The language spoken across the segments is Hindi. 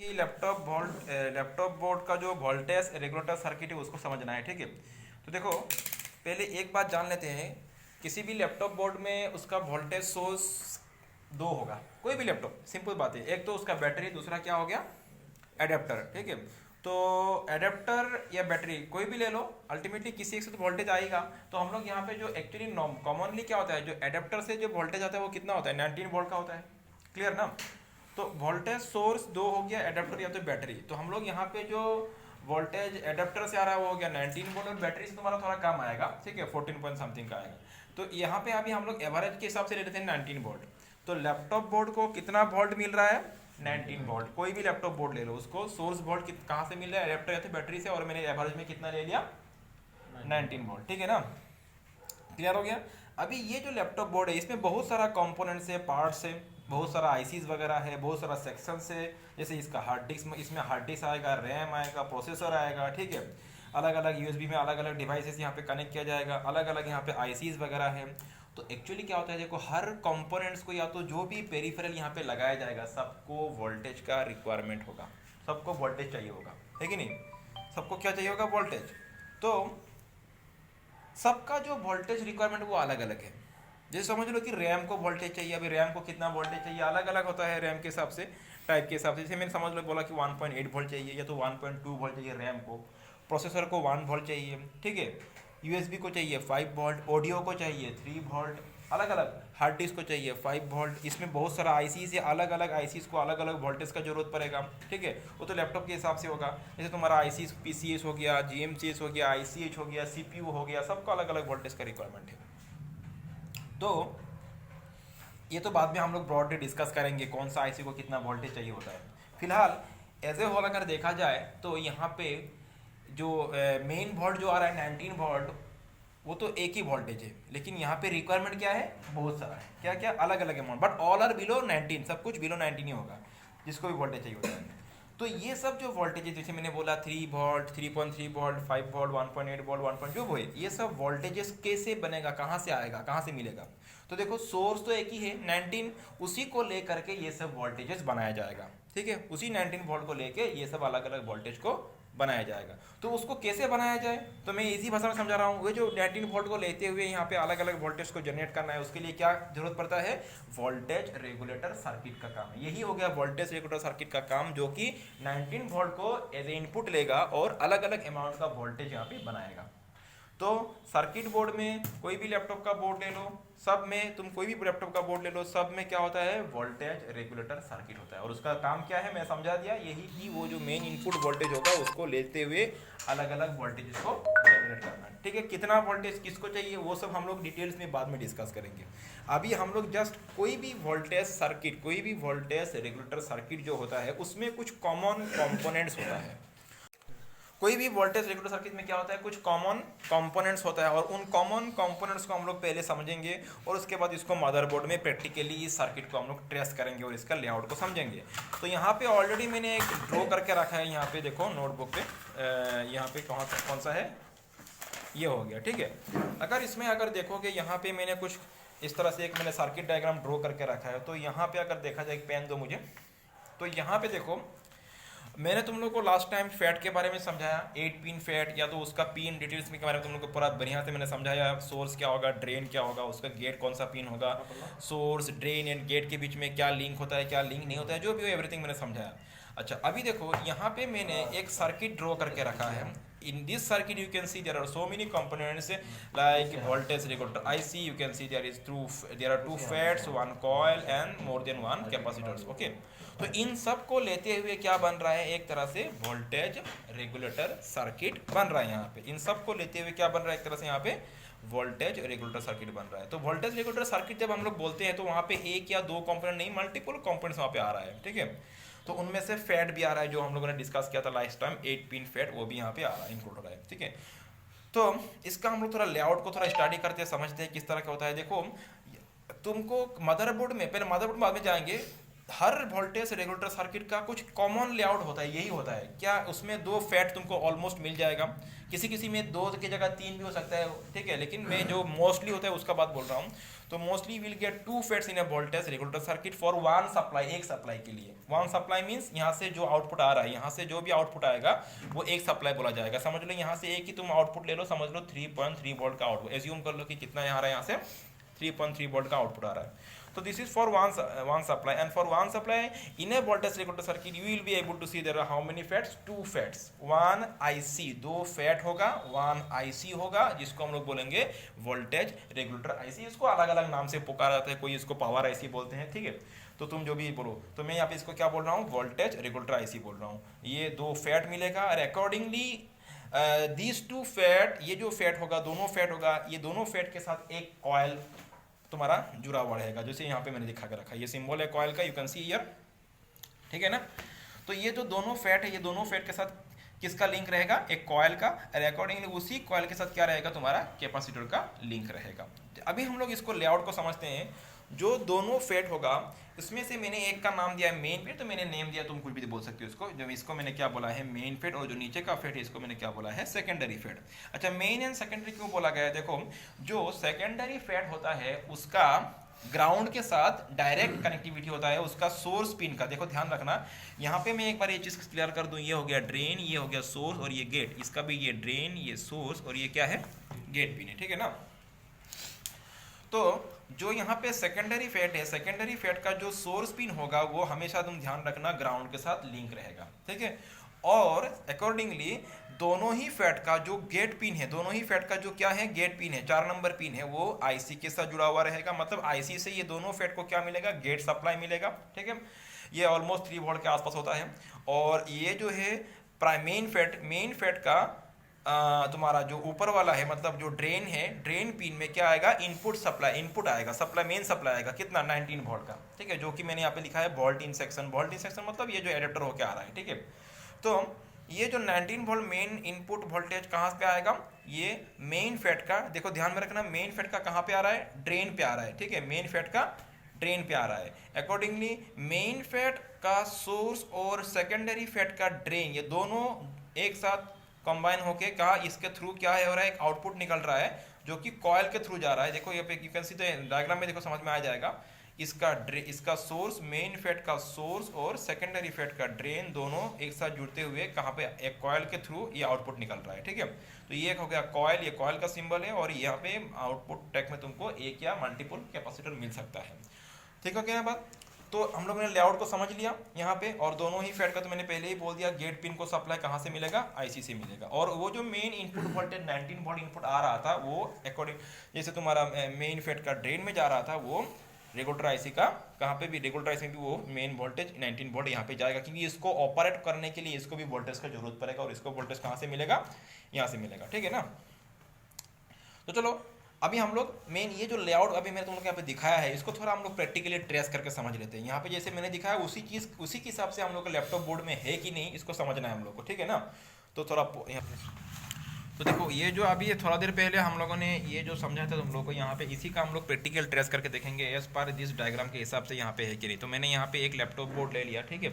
कि लैपटॉप बोर्ड का जो वोल्टेज रेगुलेटर सर्किट है उसको समझना है। ठीक है, तो देखो पहले एक बात जान लेते हैं। किसी भी लैपटॉप बोर्ड में उसका वोल्टेज सोर्स दो होगा। कोई भी लैपटॉप, सिंपल बात है। एक तो उसका बैटरी, दूसरा क्या हो गया, एडेप्टर। ठीक है, तो एडेप्टर या बैटरी कोई भी ले लो, अल्टीमेटली किसी एक से तो वोल्टेज आएगा। तो हम लोग यहाँ पे जो एक्चुअली कॉमनली क्या होता है, जो एडेप्टर से जो वोल्टेज आता है वो कितना होता है, 19 वोल्ट का होता है। क्लियर ना। तो वोल्टेज सोर्स दो हो गया, एडेप्टर या तो बैटरी। तो हम लोग यहाँ पे जो वोल्टेज एडेप्टर से आ रहा है वो हो गया 19 वोल्ट, और बैटरी से तुम्हारा थोड़ा कम आएगा। ठीक है, 14 पॉइंट समथिंग का आएगा। तो यहाँ पे अभी हम लोग एवरेज के हिसाब से ले लेते हैं 19 वोल्ट। तो लैपटॉप बोर्ड को कितना वोल्ट मिल रहा है, 19 वोल्ट। कोई भी लैपटॉप बोर्ड ले लो, उसको सोर्स वोल्ट कहाँ से मिल रहा है, एडेप्टर या तो बैटरी से, और मैंने एवरेज में कितना ले लिया, 19 वोल्ट। ठीक है ना, क्लियर हो गया। अभी ये जो लैपटॉप बोर्ड है इसमें बहुत सारा कंपोनेंट्स है, पार्ट्स है, बहुत सारा आईसीज वगैरह है, बहुत सारा सेक्शंस है। जैसे इसका हार्ड डिस्क, इसमें हार्ड डिस्क आएगा, रैम आएगा, प्रोसेसर आएगा। ठीक है, अलग अलग यूएसबी में अलग अलग डिवाइसेस यहाँ पे कनेक्ट किया जाएगा, अलग अलग यहाँ पे आईसीज वगैरह है। तो एक्चुअली क्या होता है, देखो हर कंपोनेंट्स को या तो जो भी पेरिफेरल यहाँ पे लगाया जाएगा सबको वोल्टेज का रिक्वायरमेंट होगा, सबको वोल्टेज चाहिए होगा, है कि नहीं। सबको क्या चाहिए होगा, वोल्टेज। तो सबका जो वोल्टेज रिक्वायरमेंट वो अलग अलग है। जैसे समझ लो कि रैम को वोल्टेज चाहिए, अभी रैम को कितना वोल्टेज चाहिए अलग अलग होता है, रैम के हिसाब से, टाइप के हिसाब से। जैसे मैंने समझ लो बोला कि 1.8 वोल्ट चाहिए या तो 1.2 वोल्ट चाहिए रैम को, प्रोसेसर को 1 वोल्ट चाहिए। ठीक है, यूएसबी को चाहिए 5 वोल्ट, ऑडियो को चाहिए 3 वोल्ट, अलग अलग, हार्ड डिस्क को चाहिए 5 वोल्ट। इसमें बहुत सारा आईसी से अलग अलग आईसीज को अलग अलग वोल्टेज का जरूरत पड़ेगा। ठीक है, वो तो लैपटॉप के हिसाब से होगा। जैसे तुम्हारा आईसी पीसीएस हो गया, जीएमसीएस हो गया, आईसीएच हो गया, सीपीयू हो गया, सबका अलग अलग वोल्टेज का रिक्वायरमेंट है। तो ये तो बाद में हम लोग ब्रॉडली डिस्कस करेंगे कौन सा आईसी को कितना वोल्टेज चाहिए होता है। फिलहाल एज ए होल अगर देखा जाए तो यहाँ पे जो मेन वोल्ट जो आ रहा है 19 वोल्ट, वो तो एक ही वोल्टेज है, लेकिन यहाँ पे रिक्वायरमेंट क्या है, बहुत सारा है। क्या क्या, अलग अलग amount, but all are below 19, सब कुछ बिलो 19 ही होगा जिसको भी वोल्टेज चाहिए होता है। तो ये सब जो वोल्टेज है, जैसे मैंने बोला 3 वोल्ट, 3.3 वोल्ट, 5 वोल्ट, 1.8 वोल्ट, 1. जो वो है, ये सब वोल्टेजेस कैसे बनेगा, कहाँ से आएगा, कहाँ से मिलेगा। तो देखो सोर्स तो एक ही है 19, उसी को लेकर के ये सब वोल्टेजेस बनाया जाएगा। ठीक है, उसी 19 वोल्ट को लेके ये सब अलग अलग वोल्टेज को बनाया जाएगा। तो उसको कैसे बनाया जाए, तो मैं इसी भाषा में समझा रहा हूँ। वो जो 19 वोल्ट को लेते हुए यहाँ पे अलग अलग वोल्टेज को जनरेट करना है, उसके लिए क्या जरूरत पड़ता है, वोल्टेज रेगुलेटर सर्किट का काम है। यही हो गया वोल्टेज रेगुलेटर सर्किट का काम, जो कि 19 वोल्ट को एज ए इनपुट लेगा और अलग अलग अमाउंट का वोल्टेज यहाँ पे बनाएगा। तो सर्किट बोर्ड में कोई भी लैपटॉप का बोर्ड ले लो, सब में तुम कोई भी लैपटॉप का बोर्ड ले लो, सब में क्या होता है, वोल्टेज रेगुलेटर सर्किट होता है। और उसका काम क्या है, मैं समझा दिया, यही कि वो जो मेन इनपुट वोल्टेज होगा उसको लेते हुए अलग अलग वोल्टेज को जनरेट करना है। ठीक है, कितना वोल्टेज किसको चाहिए वो सब हम लोग डिटेल्स में बाद में डिस्कस करेंगे। अभी हम लोग जस्ट कोई भी वोल्टेज सर्किट, कोई भी वोल्टेज रेगुलेटर सर्किट जो होता है उसमें कुछ कॉमन कंपोनेंट्स होता है। कोई भी वोल्टेज रेगुलेटर सर्किट में क्या होता है, कुछ कॉमन कंपोनेंट्स होता है, और उन कॉमन कंपोनेंट्स को हम लोग पहले समझेंगे, और उसके बाद इसको मदरबोर्ड में प्रैक्टिकली इस सर्किट को हम लोग ट्रेस करेंगे और इसका लेआउट को समझेंगे। तो यहाँ पे ऑलरेडी मैंने एक ड्रॉ करके रखा है, यहाँ पे देखो नोटबुक पे, यहाँ पे कौन सा है, ये हो गया। ठीक है, अगर इसमें अगर देखोगे यहाँ पे मैंने कुछ इस तरह से एक मैंने सर्किट डायग्राम ड्रॉ करके रखा है। तो यहाँ पे अगर देखा जाए, एक पेन दो मुझे। तो यहाँ पे देखो, मैंने तुम लोग को लास्ट टाइम फैट के बारे में समझाया, 8 पिन फैट, या तो उसका पिन डिटेल्स में के बारे में तुम लोग को पूरा बढ़िया से मैंने समझाया। सोर्स क्या होगा, ड्रेन क्या होगा, उसका गेट कौन सा पिन होगा, सोर्स ड्रेन एंड गेट के बीच में क्या लिंक होता है, क्या लिंक नहीं होता है, जो भी हो एवरीथिंग मैंने समझाया। अच्छा, अभी देखो यहाँ पे मैंने एक सर्किट ड्रॉ करके रखा है। in this circuit you can see there are so many components like voltage regulator IC, you can see there are two FETs, one coil and more than one capacitors. Okay, तो इन सब को लेते हुए क्या बन रहा है, एक तरह से वोल्टेज रेगुलेटर सर्किट बन रहा है। यहाँ पे इन सब को लेते हुए क्या बन रहा है, एक तरह से यहाँ पे वोल्टेज रेगुलेटर सर्किट बन रहा है। तो वोल्टेज रेगुलेटर सर्किट जब हम लोग बोलते हैं तो वहाँ पे एक या दो कंपोनेंट नहीं, मल्टीपल कंपोनेंट्स वहाँ पे आ रहा है। ठीक है, तो उनमें से फैट भी आ रहा है, जो हम लोगों ने डिस्कस किया था लास्ट टाइम, 8 पिन फैट, वो भी यहाँ पे आ रहा है, इंक्लूड हो रहा है। ठीक है, तो इसका हम लोग थोड़ा लेआउट को थोड़ा स्टडी करते हैं, समझते हैं किस तरह का होता है। देखो तुमको मदरबोर्ड में, पहले मदरबोर्ड बाद में जाएंगे, हर वोल्टेज रेगुलेटर सर्किट का कुछ कॉमन लेआउट होता है, यही होता है क्या, उसमें दो फैट तुमको ऑलमोस्ट मिल जाएगा, किसी किसी में दो की जगह तीन भी हो सकता है, ठीक है, लेकिन मैं जो मोस्टली होता है उसका बात बोल रहा हूँ। तो mostly will get two FETs in a voltage regulator circuit for one supply, एक सप्लाई के लिए। वन सप्लाई मीन्स यहाँ से जो आउटपुट आ रहा है, यहाँ से जो भी आउटपुट आएगा वो एक सप्लाई बोला जाएगा। समझ लो यहाँ से एक ही तुम आउटपुट ले लो, समझ लो 3.3 वोल्ट का आउटपुट, एज्यूम कर लो कि कितना यहाँ आ रहा है, यहाँ से 3.3 वोल्ट का आउटपुट आ रहा है। So this is for one supply, and for one supply in a voltage regulator circuit you will be able to see there are how many FETs, two FETs, one IC, दो FET होगा, one IC होगा, जिसको हम लोग बोलेंगे वोल्टेज रेगुलेटर IC। इसको अलग अलग नाम से पुकारा जाता है, कोई इसको पावर IC बोलते हैं, ठीक है, तो तुम जो भी बोलो, तो मैं यहाँ पे इसको क्या बोल रहा हूँ, वोल्टेज रेगुलेटर IC बोल रहा हूँ। ये दो फैट मिलेगा और अकॉर्डिंगली दीज टू फैट, ये जो फैट होगा, दोनों फैट होगा, ये दोनों फैट के साथ एक कॉयल तुम्हारा जुड़ा हुआ रहेगा, जैसे यहाँ पे मैंने दिखा के रखा है, ये सिंबल है कॉयल का, यू कैन सी हियर, ठीक है ना। तो ये जो दोनों फैट है, ये दोनों फैट के साथ किसका लिंक रहेगा, एक कॉयल का, और अकॉर्डिंगली उसी कॉयल के साथ क्या रहेगा, तुम्हारा कैपेसिटर का लिंक रहेगा। अभी हम लोग इसको लेआउट को समझते हैं। जो दोनों फेट होगा, इसमें से मैंने एक का नाम दिया है मेन फेट, तो मैंने नेम दिया, तुम कुछ भी बोल सकते हो इसको। जब इसको मैंने क्या बोला है, मेन फेट, और जो नीचे का फेट है इसको मैंने क्या बोला है, सेकेंडरी फेट। अच्छा, मेन एंड सेकेंडरी क्यों बोला गया है, देखो जो सेकेंडरी फेट होता है उसका ग्राउंड के साथ डायरेक्ट कनेक्टिविटी होता है, उसका सोर्स पिन का, देखो ध्यान रखना, यहाँ पे मैं एक बार ये चीज क्लियर कर दूं, ये हो गया ड्रेन, ये हो गया सोर्स, और ये गेट, इसका भी ये ड्रेन, ये सोर्स, और ये क्या है, गेट पिन है, ठीक है ना। तो जो यहाँ पे सेकेंडरी फेट है, सेकेंडरी फेट का जो सोर्स पिन होगा वो हमेशा तुम ध्यान रखना ग्राउंड के साथ लिंक रहेगा, ठीक है। और अकॉर्डिंगली दोनों ही फेट का जो गेट पिन है, दोनों ही फेट का जो क्या है, गेट पिन है, 4 नंबर पिन है, वो आईसी के साथ जुड़ा हुआ रहेगा। मतलब आईसी से ये दोनों फेट को क्या मिलेगा, गेट सप्लाई मिलेगा, ठीक है। ये ऑलमोस्ट 3 वोल्ट के आसपास होता है। और ये जो है मेन फेट का तुम्हारा जो ऊपर वाला है, मतलब जो ड्रेन है, ड्रेन पिन में क्या आएगा, इनपुट सप्लाई, इनपुट आएगा, सप्लाई, मेन सप्लाई आएगा कितना, 19 वोल्ट का, ठीक है, जो कि मैंने यहाँ पे लिखा है volt in section. Volt in section मतलब ये जो एडेप्टर होके आ रहा है, ठीक है। तो ये जो 19 वोल्ट मेन इनपुट वोल्टेज कहाँ पे आएगा, ये मेन फेट का, देखो ध्यान में रखना, मेन फेट का कहाँ पे आ रहा है, ड्रेन पे आ रहा है, ठीक है, मेन फेट का ड्रेन पे आ रहा है। अकॉर्डिंगली मेन फेट का सोर्स और सेकेंडरी फेट का ड्रेन, ये दोनों एक साथ कंबाइन होके कहा, इसके थ्रू क्या है हो रहा है, एक आउटपुट निकल रहा है जो कि कॉयल के थ्रू जा रहा है। देखो ये पे you can see the diagram में, देखो समझ में आ जाएगा। इसका सोर्स, मेन फेट का सोर्स और सेकेंडरी फेट का ड्रेन दोनों एक साथ जुड़ते हुए कहाँ पे, एक कॉयल के थ्रू ये आउटपुट निकल रहा है, ठीक है। तो ये एक हो गया कॉयल, ये कॉयल का सिंबल है, और यहाँ पे आउटपुट टैग में तुमको एक या मल्टीपल कैपेसिटर मिल सकता है, ठीक है क्या बात। तो हम लोगों ने लेआउट को समझ लिया यहाँ पे, और दोनों ही फेट का तो मैंने पहले ही बोल दिया, गेट पिन को सप्लाई कहाँ से मिलेगा, आईसी से मिलेगा। और वो जो main input voltage 19 volt input आ रहा था, वो अकॉर्डिंग जैसे तुम्हारा मेन फेट का ड्रेन में जा रहा था, वो रेगुलेटर आईसी का कहाँ पे भी, रेगुलेटर आईसी में भी वो मेन वोल्टेज 19 वोल्ट यहाँ पे जाएगा, क्योंकि इसको ऑपरेट करने के लिए इसको भी वोल्टेज का जरूरत पड़ेगा, और इसको वोल्टेज कहाँ से मिलेगा, यहाँ से मिलेगा, ठीक है ना। तो चलो अभी हम लोग मेन ये जो लेआउट अभी मैंने तुम लोग यहाँ पे दिखाया है, इसको थोड़ा हम लोग प्रैक्टिकली ट्रेस करके समझ लेते हैं। यहाँ पे जैसे मैंने दिखाया उसी चीज, उसी के हिसाब से हम लोग का लैपटॉप बोर्ड में है कि नहीं, इसको समझना है हम लोग को, ठीक है ना। तो थोड़ा यहाँ पे तो देखो, ये जो अभी ये थोड़ा देर पहले हम लोगों ने ये जो समझा था तुम लोग को, यहाँ पे इसी का हम लोग प्रैक्टिकल ट्रेस करके देखेंगे एज पर दिस डायग्राम के हिसाब से यहाँ पे है कि नहीं। तो मैंने यहाँ पे एक लैपटॉप बोर्ड ले लिया, ठीक है,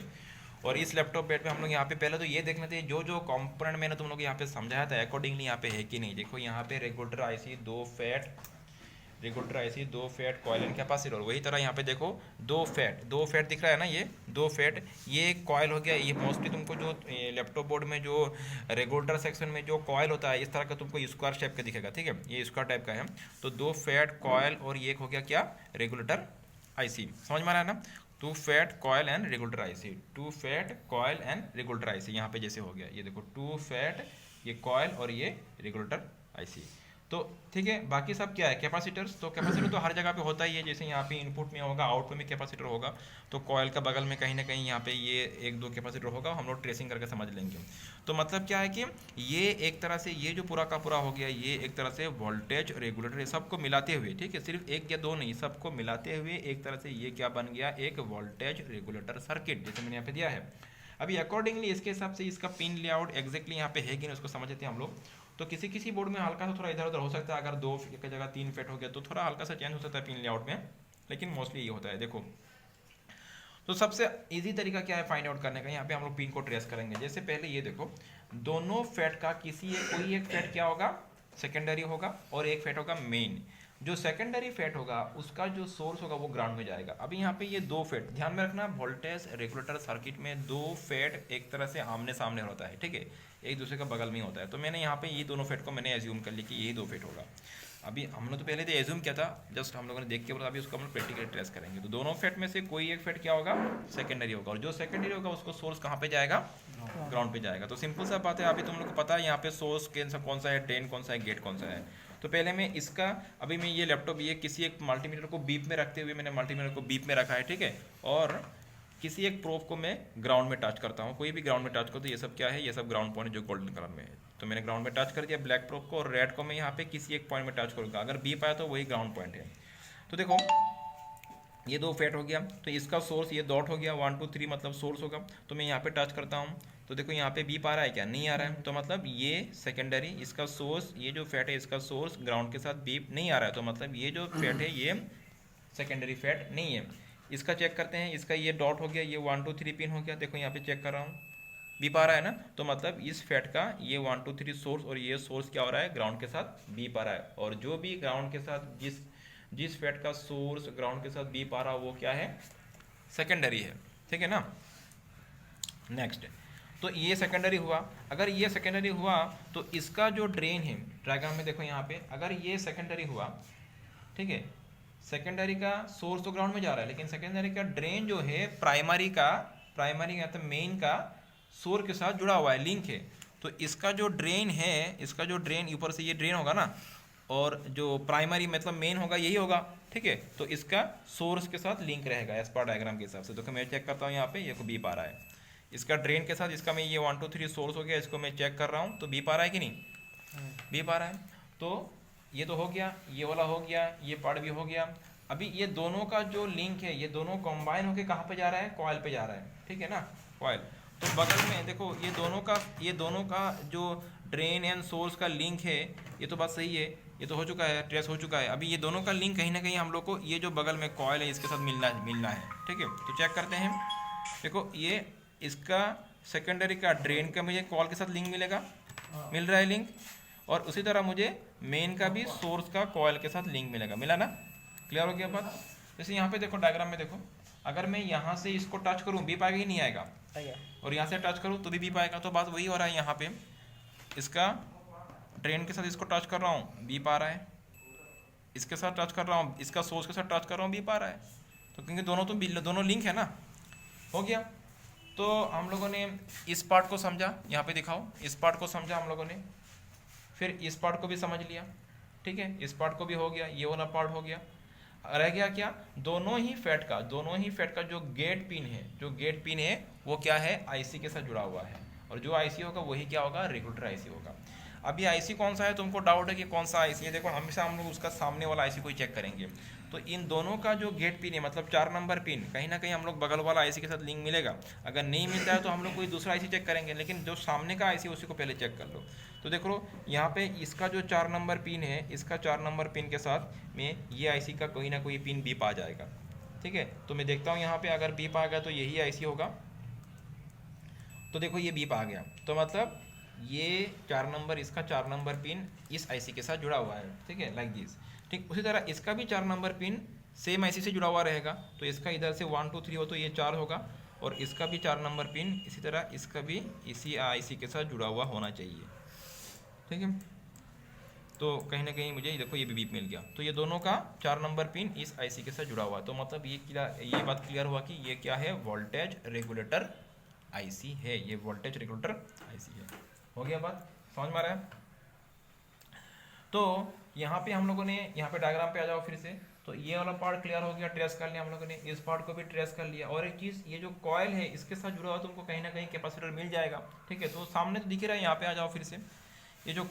और इस लैपटॉप बेड पे हम लोग यहाँ पे पहले तो ये देख लेते हैं जो जो कंपोनेंट मैंने तुम लोग यहाँ पे समझाया था अकॉर्डिंगली यहाँ पे है कि नहीं। देखो यहाँ पे रेगुलेटर आईसी, दो फैट कॉयल एंड कैपेसिटर। वही तरह यहाँ पे देखो दो फैट दिख रहा है ना, ये दो फैट, ये कॉयल हो गया। ये मोस्टली तुमको जो लैपटॉप बोर्ड में जो रेगुलेटर सेक्शन में जो कॉयल होता है इस तरह का तुमको स्क्वायर शेप का दिखेगा, ठीक है, ये स्क्वायर टाइप का है। तो दो फैट कॉयल और ये हो गया क्या, रेगुलेटर आईसी। समझ में आ रहा है ना, two FET coil and regulator IC, two FET coil and regulator IC. यहाँ पे जैसे हो गया, ये देखो टू फैट, ये कॉयल और ये रेगुलेटर आईसी। तो ठीक है, बाकी सब क्या है, कैपेसिटर्स। तो कैपेसिटर तो हर जगह पे होता ही है, जैसे यहाँ पे इनपुट में होगा, आउटपुट में कैपेसिटर होगा। तो कॉयल का बगल में कहीं ना कहीं यहाँ पे ये एक दो कैपेसिटर होगा, हम लोग ट्रेसिंग करके समझ लेंगे। तो मतलब क्या है कि ये एक तरह से ये जो पूरा का पूरा हो गया, ये एक तरह से वोल्टेज रेगुलेटर सबको मिलाते हुए, ठीक है, सिर्फ एक या दो नहीं, सबको मिलाते हुए एक तरह से ये क्या बन गया, एक वोल्टेज रेगुलेटर सर्किट, जैसे मैंने यहाँ पे दिया है। अभी अकॉर्डिंगली इसके हिसाब से इसका पिन लेआउट एग्जैक्टली यहाँ पे है कि नहीं उसको समझते हैं हम लोग। तो किसी किसी बोर्ड में हल्का सा थोड़ा इधर उधर हो सकता है, अगर दो की जगह तीन फेट हो गया तो थोड़ा हल्का सा चेंज हो सकता है पिन लेआउट में, लेकिन मोस्टली ये होता है। देखो तो सबसे इजी तरीका क्या है फाइंड आउट करने का, यहाँ पे हम लोग पिन को ट्रेस करेंगे। जैसे पहले ये देखो, दोनों फैट का कोई एक फैट क्या होगा, सेकेंडरी होगा, और एक फैट होगा मेन। जो सेकेंडरी फैट होगा उसका जो सोर्स होगा वो ग्राउंड में जाएगा। अभी यहाँ पे ये दो फैट ध्यान में रखना, वोल्टेज रेगुलेटर सर्किट में दो फैट एक तरह से आमने सामने होता है, ठीक है, एक दूसरे का बगल में ही होता है। तो मैंने यहाँ पे ये दोनों फैट को मैंने एज्यूम कर लिया कि यही दो फैट होगा। अभी हम लोग तो पहले तो एज्यूम किया था, जस्ट हम लोगों ने देख के बोला, अभी उसको हम लोग प्रैक्टिकली ट्रेस करेंगे। तो दोनों फैट में से कोई एक फैट क्या होगा, सेकेंडरी होगा, और जो सेकेंडरी होगा उसको सोर्स कहाँ पे जाएगा, ग्राउंड पे जाएगा। तो सिंपल सा बात है, अभी तुम लोग को पता है यहाँ पे सोर्स कौन सा है, ड्रेन कौन सा है, गेट कौन सा है। तो पहले मैं इसका, अभी मैं ये लैपटॉप ये किसी एक मल्टीमीटर को बीप में रखते हुए मैंने मल्टीमीटर को बीप में रखा है, ठीक है, और किसी एक प्रोब को मैं ग्राउंड में टच करता हूँ। कोई भी ग्राउंड में टच करो तो ये सब क्या है, ये सब ग्राउंड पॉइंट जो गोल्डन कलर में है। तो मैंने ग्राउंड में टच कर दिया ब्लैक प्रोब को, और रेड को मैं यहाँ पे किसी एक पॉइंट में टच करूँगा। अगर बीप आया तो वही ग्राउंड पॉइंट है। तो देखो ये दो फैट हो गया, तो इसका सोर्स ये डॉट हो गया, 1 2 3 मतलब सोर्स होगा। तो मैं यहाँ पे टच करता हूँ तो देखो यहाँ पे बीप आ रहा है क्या, नहीं आ रहा है। तो मतलब ये सेकेंडरी, इसका सोर्स, ये जो फैट है इसका सोर्स ग्राउंड के साथ बीप नहीं आ रहा है। तो मतलब ये जो फैट है ये सेकेंडरी फैट नहीं है। इसका चेक करते हैं, इसका ये डॉट हो गया, ये 1 2 3 पिन हो गया। देखो यहाँ पे चेक कर रहा हूँ, बीप आ रहा है ना। तो मतलब इस फैट का ये 1 2 3 सोर्स, और ये सोर्स क्या हो रहा है, ग्राउंड के साथ बीप आ रहा है। और जो भी ग्राउंड के साथ जिस फैट का सोर्स ग्राउंड के साथ बीप आ रहा है वो क्या है, सेकेंडरी है, ठीक है ना। नेक्स्ट, तो ये सेकेंडरी हुआ। अगर ये सेकेंडरी हुआ तो इसका जो ड्रेन है, डायग्राम में देखो यहाँ पे, अगर ये सेकेंडरी हुआ, ठीक है, सेकेंडरी का सोर्स तो ग्राउंड में जा रहा है, लेकिन सेकेंडरी का ड्रेन जो है प्राइमरी का मतलब मेन का सोर्स के साथ जुड़ा हुआ है, लिंक है। तो इसका जो ड्रेन है, इसका जो ड्रेन ऊपर से ये ड्रेन होगा ना, और जो प्राइमरी मतलब मेन होगा यही होगा, ठीक है। तो इसका सोर्स के साथ लिंक रहेगा एज पर डायग्राम के हिसाब से। तो मैं चेक करता हूँ यहाँ पे, ये को बीप आ रहा है, इसका ड्रेन के साथ, इसका मैं ये 1 2 3 सोर्स हो गया, इसको मैं चेक कर रहा हूँ तो बीप आ रहा है कि नहीं, बीप आ रहा है। तो ये तो हो गया, ये वाला हो गया, ये पार्ट भी हो गया। अभी ये दोनों का जो लिंक है, ये दोनों कंबाइन होके कहाँ पे जा रहा है, कॉइल पे जा रहा है, ठीक है ना, कॉइल। तो बगल में देखो ये दोनों का जो ड्रेन एंड सोर्स का लिंक है, ये तो बात सही है, ये तो हो चुका है, ट्रेस हो चुका है। अभी ये दोनों का लिंक कहीं ना कहीं हम लोग को ये जो बगल में कॉइल है इसके साथ मिलना है, ठीक है। तो चेक करते हैं, देखो ये इसका सेकेंडरी का ड्रेन का मुझे कॉइल के साथ लिंक मिलेगा, मिल रहा है लिंक, और उसी तरह मुझे मेन का भी सोर्स का कॉइल के साथ लिंक मिलेगा, मिला ना, क्लियर हो गया बात। जैसे यहाँ पे देखो डायग्राम में देखो, अगर मैं यहाँ से इसको टच करूँ बीप आएगा ही नहीं आएगा, और यहाँ से टच करूँ तो भी बीप आएगा। तो बात वही हो रहा है, यहाँ पे इसका ड्रेन के साथ इसको टच कर रहा हूँ बीप आ रहा है, इसके साथ टच कर रहा हूँ, इसका सोर्स के साथ टच कर रहा हूँ बीप आ रहा है। तो क्योंकि दोनों लिंक है ना, हो गया। तो हम लोगों ने इस पार्ट को समझा, यहाँ पे दिखाओ, इस पार्ट को समझा हम लोगों ने, फिर इस पार्ट को भी समझ लिया, ठीक है, इस पार्ट को भी हो गया, ये वाला पार्ट हो गया। रह गया क्या, दोनों ही फैट का जो गेट पिन है वो क्या है, आईसी के साथ जुड़ा हुआ है, और जो आईसी होगा वही क्या होगा, रेगुलेटर आईसी होगा। अभी आईसी कौन सा है, तुमको डाउट है कि कौन सा आईसी है, देखो हमेशा हम लोग उसका सामने वाला आईसी को ही चेक करेंगे। तो इन दोनों का जो गेट पिन है मतलब 4 नंबर पिन, कहीं ना कहीं हम लोग बगल वाला आईसी के साथ लिंक मिलेगा। अगर नहीं मिलता है तो हम लोग कोई दूसरा आईसी चेक करेंगे, लेकिन जो सामने का आईसी उसी को पहले चेक कर लो। तो देख लो यहाँ पे इसका जो 4 नंबर पिन है, इसका 4 नंबर पिन के साथ में ये आईसी का कोई ना कोई पिन बीप आ जाएगा, ठीक है। तो मैं देखता हूँ यहाँ पे, अगर बीप आ गया तो यही आईसी होगा। तो देखो ये बीप आ गया, तो मतलब ये 4 नंबर, इसका 4 नंबर पिन इस आईसी के साथ जुड़ा हुआ है, ठीक है, लाइक दिस। ठीक उसी तरह इसका भी 4 नंबर पिन सेम आईसी से जुड़ा हुआ रहेगा। तो इसका इधर से 1 2 3 हो तो ये 4 होगा, और इसका भी 4 नंबर पिन इसी तरह इसका भी इसी आईसी के साथ जुड़ा हुआ होना चाहिए, ठीक है। तो कहीं ना कहीं मुझे देखो ये भी बीप मिल गया। तो ये दोनों का 4 नंबर पिन इस आईसी के साथ जुड़ा हुआ है। तो मतलब ये बात क्लियर हुआ कि ये क्या है, वोल्टेज रेगुलेटर आईसी है, ये वोल्टेज रेगुलेटर आईसी है। हो गया बात, समझ में आ रहा है। तो यहाँ पे हम लोगों ने, यहाँ पे डायग्राम पे आ जाओ फिर से। तो ये वाला पार्ट क्लियर हो गया, ट्रेस कर लिया हम लोगों ने, इस पार्ट को भी ट्रेस कर लिया। और एक चीज़, ये जो कॉयल है इसके साथ जुड़ा हुआ तुमको कहीं ना कहीं कैपेसिटर मिल जाएगा, ठीक है। तो सामने तो दिख रहा है, यहाँ पे आ जाओ फिर से। ये जो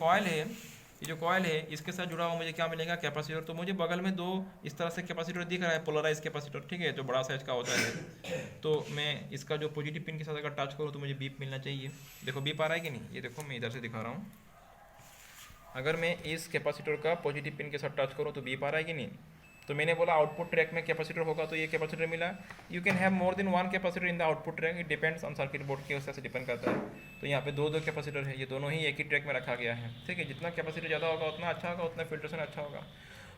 कॉयल है इसके साथ जुड़ा हुआ मुझे क्या मिलेगा, कैपेसिटर। तो मुझे बगल में 2 इस तरह से कैपेसिटर दिख रहा है, पोलराइज कैपेसिटर, ठीक है, जो बड़ा साइज का होता है। तो मैं इसका जो पॉजिटिव पिन के साथ अगर टच करूँ तो मुझे बीप मिलना चाहिए। देखो बीप आ रहा है कि नहीं, ये देखो मैं इधर से दिखा रहा हूँ। अगर मैं इस कैपेसिटर का पॉजिटिव पिन के साथ टच करूँ तो बीप आ रहा है कि नहीं, तो मैंने बोला आउटपुट ट्रैक में कैपेसिटर होगा तो ये कैपेसिटर मिला। You can have more than one capacitor in the output track, it depends on circuit board के उससे डिपेंड करता है। तो यहाँ पे दो दो कैपेसिटर है, ये दोनों ही एक ही ट्रैक में रखा गया है, ठीक है। जितना कैपेसिटर ज़्यादा होगा उतना अच्छा होगा, उतना फिल्ट्रेशन अच्छा होगा।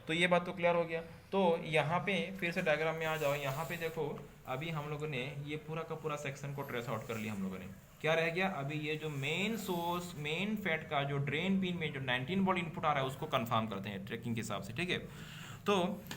तो ये बात तो क्लियर हो गया। तो यहाँ पे फिर से डायग्राम में आ जाओ, यहाँ पे देखो अभी हम लोगों ने ये पूरा का पूरा सेक्शन को ट्रेस आउट कर लिया हम लोगों ने। क्या रह गया अभी, ये जो मेन सोर्स मेन फेड का जो ड्रेन पिन में जो 19 वोल्ट इनपुट आ रहा है उसको कंफर्म करते हैं ट्रैकिंग के हिसाब से, ठीक है। तो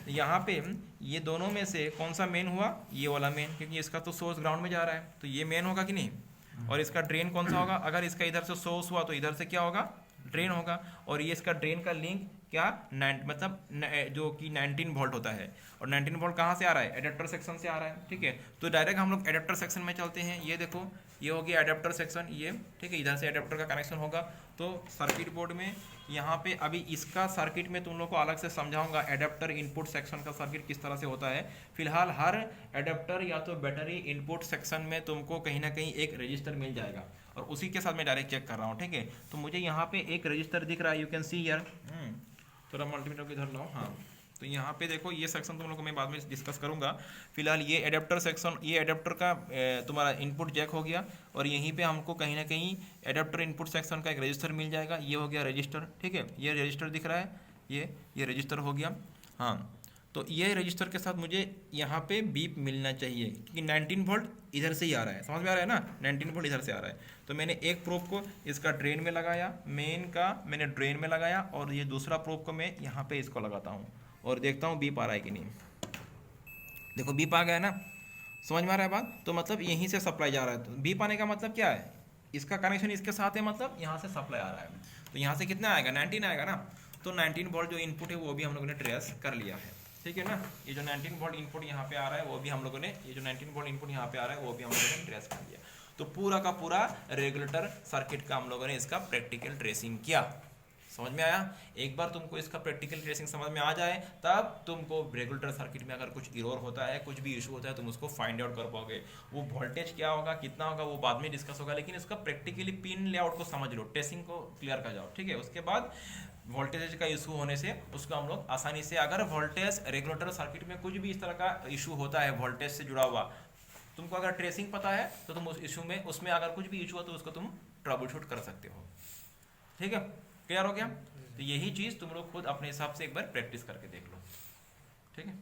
यहाँ पे ये दोनों में से कौन सा मेन हुआ, ये वाला मेन, क्योंकि इसका तो सोर्स ग्राउंड में जा रहा है तो ये मेन होगा कि नहीं। और इसका ड्रेन कौन सा होगा, अगर इसका इधर से सोर्स हुआ तो इधर से क्या होगा, ड्रेन होगा। और ये इसका ड्रेन का लिंक क्या मतलब जो कि 19 वोल्ट होता है। और 19 वोल्ट कहाँ से आ रहा है, एडेप्टर सेक्शन से आ रहा है, ठीक है। तो डायरेक्ट हम लोग एडेप्टर सेक्शन में चलते हैं। ये देखो ये हो गया एडेप्टर सेक्शन, ये ठीक है, इधर से एडेप्टर का कनेक्शन होगा। तो सर्किट बोर्ड में यहाँ पे अभी इसका सर्किट में तुम लोग को अलग से समझाऊंगा, एडेप्टर इनपुट सेक्शन का सर्किट किस तरह से होता है। फिलहाल हर एडेप्टर या तो बैटरी इनपुट सेक्शन में तुमको कहीं ना कहीं एक रजिस्टर मिल जाएगा, और उसी के साथ मैं डायरेक्ट चेक कर रहा हूँ, ठीक है। तो मुझे यहाँ पे एक रजिस्टर दिख रहा है, यू कैन सी हियर। थोड़ा मल्टीमीटर को इधर लाओ, हाँ। तो यहाँ पे देखो ये सेक्शन तुम लोग को मैं बाद में डिस्कस करूँगा। फिलहाल ये एडेप्टर सेक्शन, ये एडेप्टर का तुम्हारा इनपुट जैक हो गया, और यहीं पे हमको कहीं ना कहीं एडेप्टर इनपुट सेक्शन का एक रजिस्टर मिल जाएगा। ये हो गया रजिस्टर, ठीक है, ये रजिस्टर दिख रहा है, ये रजिस्टर हो गया, हाँ। तो ये रजिस्टर के साथ मुझे यहाँ पे बीप मिलना चाहिए, क्योंकि 19 वोल्ट इधर से ही आ रहा है, समझ में आ रहा है ना, 19 वोल्ट इधर से आ रहा है। तो मैंने एक प्रोब को इसका ड्रेन में लगाया, मेन का मैंने ड्रेन में लगाया, और ये दूसरा प्रोब को मैं यहाँ पे इसको लगाता हूँ और देखता हूँ बीप आ रहा है कि नहीं। देखो बीप आ गया ना, समझ में आ रहा है बात। तो मतलब यहीं से सप्लाई जा रहा है, तो बीप आने का मतलब क्या है, इसका कनेक्शन इसके साथ है, मतलब यहाँ से सप्लाई आ रहा है। तो यहाँ से कितना आएगा, 19 आएगा ना। तो 19 वोल्ट जो इनपुट है वो भी हम लोगों ने ट्रेस कर लिया है, ठीक है ना। ये जो 19 वोल्ट इनपुट यहाँ पे आ रहा है वो भी हम लोगों ने, ये जो 19 वोल्ट इनपुट यहाँ पे आ रहा है वो भी हम लोगों ने ट्रेस कर लिया। तो पूरा का पूरा रेगुलेटर सर्किट का हम लोगों ने इसका प्रैक्टिकल ट्रेसिंग किया। समझ में आया। एक बार तुमको इसका प्रैक्टिकल ट्रेसिंग समझ में आ जाए, तब तुमको रेगुलेटर सर्किट में अगर कुछ इरोर होता है, कुछ भी इशू होता है, तुम उसको फाइंड आउट कर पाओगे। वो वोल्टेज क्या होगा, कितना होगा, वो बाद में डिस्कस होगा, लेकिन इसका प्रैक्टिकली पिन लेआउट को समझ लो, ट्रेसिंग को क्लियर कर जाओ, ठीक है। उसके बाद वोल्टेज का इशू होने से उसको हम लोग आसानी से, अगर वोल्टेज रेगुलेटर सर्किट में कुछ भी इस तरह का इशू होता है वोल्टेज से जुड़ा हुआ, तुमको अगर ट्रेसिंग पता है तो तुम उस इशू में, उसमें अगर कुछ भी इशू हो तो उसको तुम ट्रबल शूट कर सकते हो, ठीक है। क्लियर हो गया। तो यही चीज़ तुम लोग खुद अपने हिसाब से एक बार प्रैक्टिस करके देख लो, ठीक है।